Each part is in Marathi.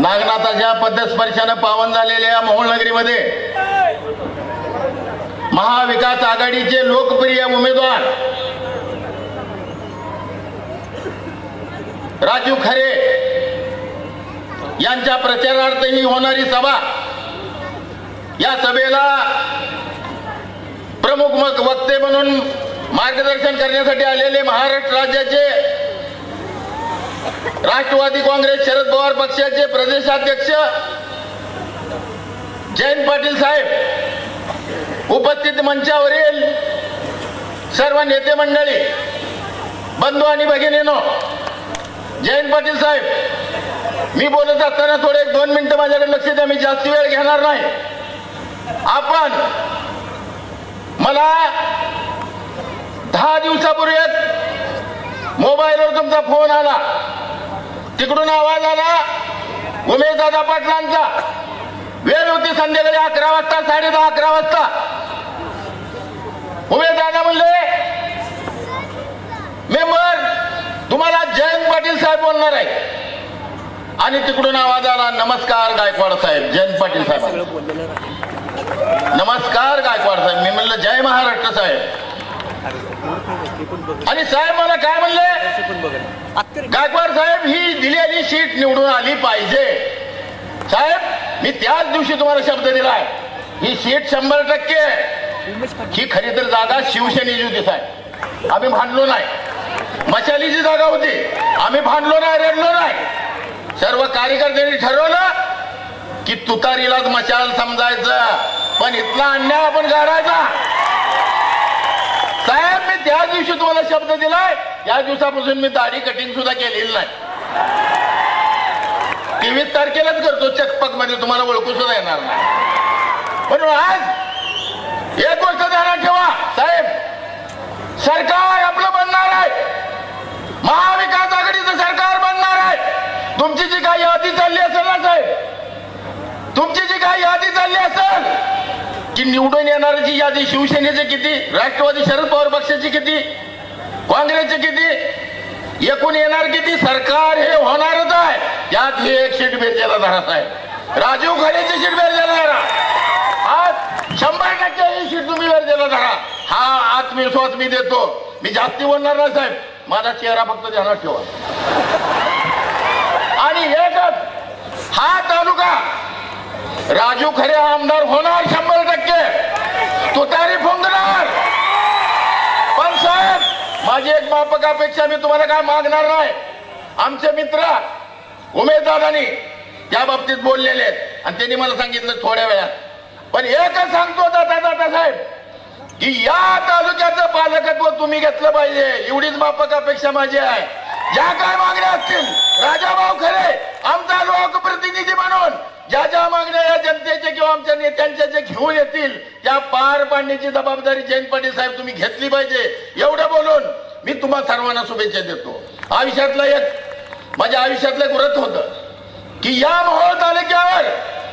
नागनाथाच्या पदस्पर्शाने पावन झालेल्या मोहोळ नगरीमध्ये महाविकास आघाडीचे लोकप्रिय उमेदवार राजू खरे यांच्या प्रचारार्थ ही होणारी सभा, या सभेला प्रमुख वक्ते म्हणून मार्गदर्शन करण्यासाठी आलेले महाराष्ट्र राज्याचे राष्ट्रवादी काँग्रेस शरद पवार पक्षाचे प्रदेशाध्यक्ष जयंत पाटील साहेब, उपस्थित मंचावरील सर्व नेते मंडळी, बंधू आणि भगिनींनो, जयंत पाटील साहेब, मी बोलत असताना थोडे 2 मिनिटं माझ्याकडे लक्ष द्या. मी जास्त वेळ घेणार नाही. आपण मला 10 दिवसापूर्वी मोबाईलवर तुमचा फोन आला, तिकडून आवाज आला उमेशदादा पाटलांचा. वेळ होती संध्याकाळी 11 वाजता, 10:30 11 वाजता. उमेशदादा म्हणले, मेंबर तुम्हाला जयंत पाटील साहेब बोलणार आहे. आणि तिकडून आवाज आला, नमस्कार गायकवाड साहेब. जयंत पाटील साहेब, नमस्कार गायकवाड साहेब. मी म्हणलं जय महाराष्ट्र साहेब. आणि साहेब मला काय म्हणले, गायकवाड साहेब ही दिलेली सीट निवडून आली पाहिजे. साहेब मी त्याच दिवशी तुम्हाला शब्द दिलाय, ही सीट 100%. ही खरी तर जागा शिवसेनेची होती साहेब, आम्ही भांडलो नाही. मशालीची जागा होती, आम्ही भांडलो नाही, रडलो नाही. सर्व कार्यकर्त्यांनी ठरवलं की तुतारीलाच मशाल समजायचं, पण इथला अन्याय आपण गाडायचा. साहेब मी त्या दिवशी तुम्हाला शब्द दिलाय, या दिवसापासून मी दाढी कटिंग सुद्धा केलेली नाही. 23 तारखेलाच करतो चकपक मध्ये, तुम्हाला ओळखू सुद्धा येणार नाही. म्हणून आज एक गोष्ट ध्यानात ठेवा साहेब, सरकार आपलं बनणार आहे, महाविकास आघाडीचं सरकार बनणार आहे. तुमची जी काही यादी चालली असेल ना साहेब, तुमची जी काही यादी चालली असेल की निवडून येणाऱ्याची यादी शिवसेनेचे किती, राष्ट्रवादी शरद पवार पक्षाची किती, काँग्रेसचे किती, एकूण येणार किती, सरकार हे होणारच आहे. त्यात ही एक सीट बेरजेला धरा साहेब, राजू खरेची सीट बेरजेला धरा. आज 100% ही सीट तुम्ही बेरजेला धरा, हा आत्मविश्वास मी देतो. मी जास्ती बोलणार नाही साहेब, माझा चेहरा फक्त ध्यानात ठेवा. आणि एकच हा तालुका राजू खरे आमदार होणार 100%, तुतारी फुंकणार. पण साहेब माझी एक माफक अपेक्षा, मी तुम्हाला काय मागणार नाही. आमचे मित्र उमेशदादांनी त्या बाबतीत बोललेले आहेत आणि त्यांनी मला सांगितलं थोड्या वेळात. पण एकच सांगतो जाता जाता साहेब की या तालुक्याचं पालकत्व तुम्ही घेतलं पाहिजे, एवढीच माफक अपेक्षा माझी आहे. ज्या काय मागण्या असतील राजाभाऊ खरे आमचा लोकप्रतिनिधी म्हणून ज्या मागण्या या जनतेचे किंवा आमच्या नेत्यांच्या जे घेऊन येतील त्या पार पाडण्याची जबाबदारी जयंत पाटील साहेब तुम्ही घेतली पाहिजे. एवढं बोलून मी तुम्हा सर्वांना शुभेच्छा देतो. माझ्या आयुष्यातलं एक व्रत होतं की या मोहोळ तालुक्यावर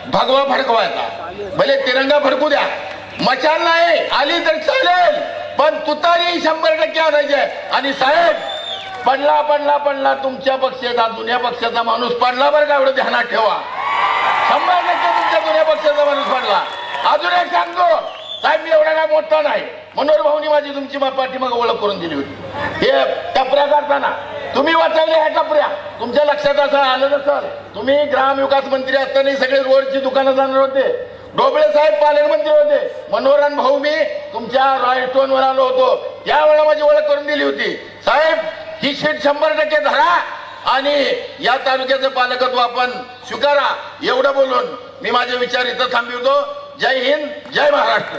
भगवा फडकवायचा, भले तिरंगा फडकू द्या, मशाल नाही आली तर चालेल, पण तुतारी 100% आणायची. आणि साहेब पडला तुमच्या पक्षाचा, जुन्या पक्षाचा माणूस पडला बरं का, एवढं ध्यानात ठेवा. 100% तुमच्या जुन्या पक्षाचा माणूस पडला. अजून एक सांगतो साहेब, मी एवढा काय मोठा नाही, मनोहर भाऊनी माझी तुमची पाठीमागे ओळख करून दिली होती. हे टपऱ्या करताना तुम्ही वाचवले ह्या टपऱ्या, तुमच्या लक्षात असं आलं नसल, तुम्ही ग्रामविकास मंत्री असताना सगळे रोडची दुकानं जाणार होते, डोबळे साहेब पालकमंत्री होते, मनोहर भाऊ मी तुमच्या रॉयस्टोनवर आलो होतो, त्यावेळेला माझी ओळख करून दिली होती. साहेब ही सीट 100% धरा आणि या तालुक्याचं पालकत्व आपण स्वीकारा. एवढं बोलून मी माझे विचार इथं थांबवतो. जय हिंद, जय महाराष्ट्र.